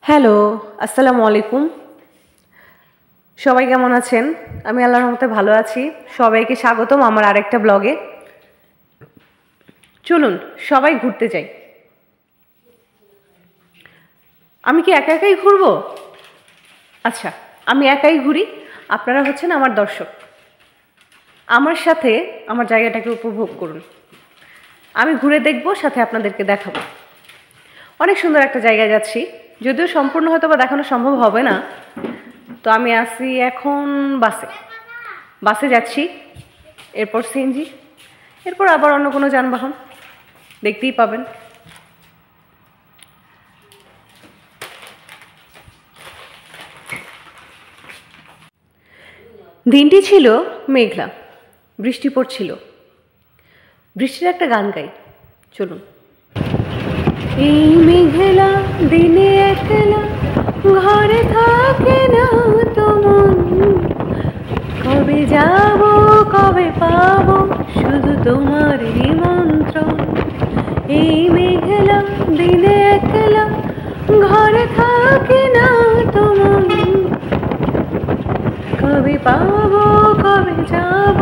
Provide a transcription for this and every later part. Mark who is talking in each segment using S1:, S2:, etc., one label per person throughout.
S1: Hello, আসসালামু আলাইকুম। সবাই কেমন আছেন? আমি আল্লাহর রহমতে ভালো আছি। সবাইকে স্বাগতম আমার আরেকটা ব্লগে। চলুন সবাই ঘুরতে যাই। আমি কি একা একাই ঘুরবো? আচ্ছা, আমি একাই ঘুরি, আপনারা হচ্ছেন আমার দর্শক। আমার সাথে আমার জায়গাটাকে উপভোগ করুন। আমি ঘুরে দেখব, সাথে আপনাদেরকে দেখাবো। অনেক সুন্দর একটা জায়গায় যাচ্ছি, যদিও সম্পূর্ণ হয়তো বা দেখানো সম্ভব হবে না। তো আমি আসি এখন বাসে যাচ্ছি, এরপর সিএনজি, এরপর আবার অন্য কোনো যানবাহন দেখতেই পাবেন। দিনটি ছিল মেঘলা, বৃষ্টি পড়ছিল। বৃষ্টির একটা গান গাই, চলুন। এই মেঘলা দিনে একলা ঘরে থাকে না তো মন, কবে যাব কবে পাবো শুধু তোমার নিমন্ত্রণ। এই মেঘলা দিনে একলা ঘরে থাকে না তো মন, কবে পাবো কবে যাব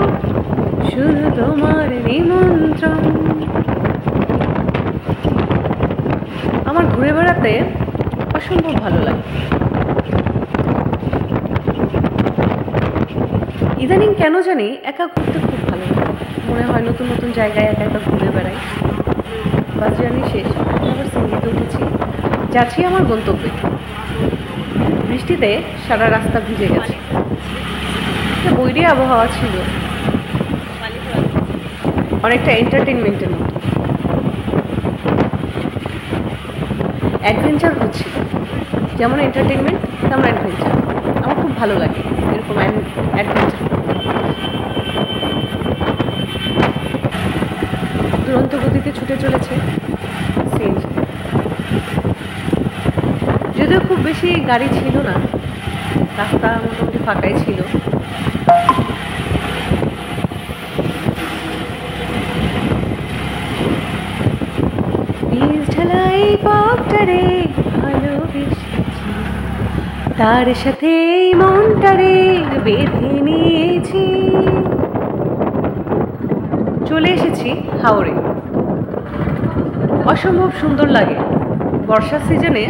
S1: শুধু তোমার নিমন্ত্রণ। আমার ঘুরে বেড়াতে অসম্ভব ভালো লাগে। ইদানিং কেন জানি একা ঘুরতে খুব ভালো লাগে, মনে হয় নতুন নতুন জায়গায় একা একা ঘুরে বেড়াই। বাস জার্নি শেষ, আবার সিএনজিতে উঠেছি, যাচ্ছি আমার গন্তব্যে। বৃষ্টিতে সারা রাস্তা ভিজে গেছে, বৈরী আবহাওয়া ছিল, অনেকটা এন্টারটেনমেন্টের মতো। অ্যাডভেঞ্চার হচ্ছিল, যেমন এন্টারটেনমেন্ট তেমন অ্যাডভেঞ্চার। আমার খুব ভালো লাগে এরকম অ্যাডভেঞ্চার। দুরন্ত গতিতে ছুটে চলেছে সিএনজি, যদিও খুব বেশি গাড়ি ছিল না, রাস্তা মোটামুটি ফাঁকাই ছিল। ঢালাই পথটারে ভালোবেসেছি, তার সাথে মনটারে বেঁধে নিয়েছি। চলে এসেছি হাওড়ে। অসম্ভব সুন্দর লাগে বর্ষার সিজনে।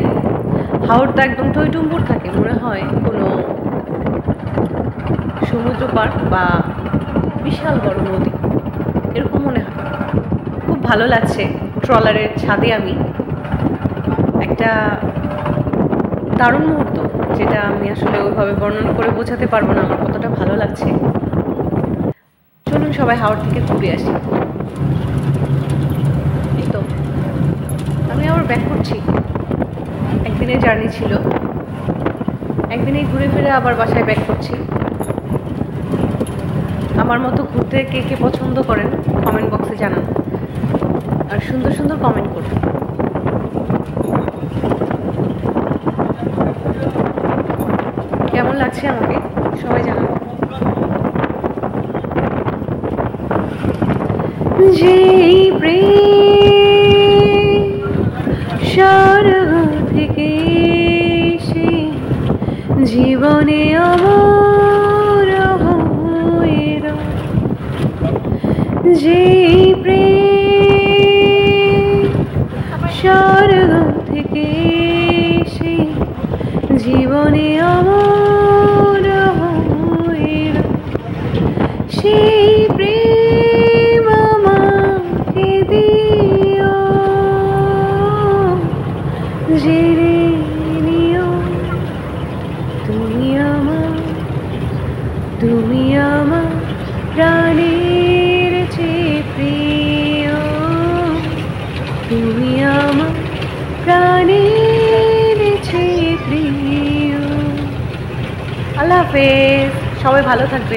S1: হাওড়টা একদম টইটুম্বুর থাকে, মনে হয় কোনো সমুদ্র পার্ক বা বিশাল বড় নদী, এরকম মনে হয়। খুব ভালো লাগছে। ট্রলারের ছাদে আমি একটা দারুণ মুহূর্ত, যেটা আমি আসলে ওইভাবে বর্ণনা করে বোঝাতে পারবো না আমার কতটা ভালো লাগছে। চলুন সবাই হাওড় থেকে ঘুরে আসি। এই তো আমি আবার ব্যাক করছি। একদিনের জার্নি ছিল, একদিনেই ঘুরে ফিরে আবার বাসায় ব্যাক করছি। আমার মতো ঘুরতে কে কে পছন্দ করেন কমেন্ট বক্সে জানান, আর সুন্দর সুন্দর কমেন্ট করুন। কেমন লাগছে আমাকে সবাই জানান। যে প্রেম স্বর্গ থেকে সে জীবনে অমর হয়ে রয়, যে প্রেম স্বর্গ থেকে সে জীবনে অমর হয়ে রয়, সেই প্রেম আমাকে দিও, জেনে নিও তুমি আমার প্রাণের চেয়ে প্রিয়, তুমি আমার প্রাণের চেয়ে প্রিয়। আল্লাহ হাফেজ, সবাই ভালো থাকবে।